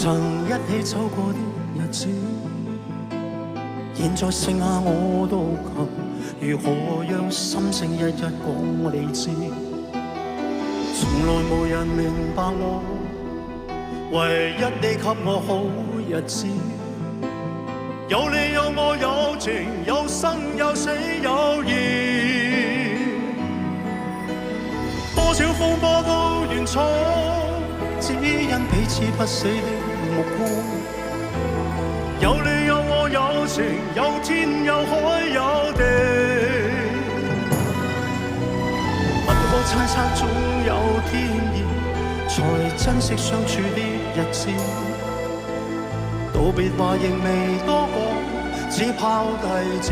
曾一起走過的日子，現在剩下我獨行，如何讓心聲一一講你知？從來無人明白我，唯一你給我好日子。有你有我有情，有生有死有義，多少風波都願闖，只因彼此不死的目光。有你有我有情，有天有海有地，不可猜測總有天意，才珍惜相處的日子。道別話仍未多講，只拋低這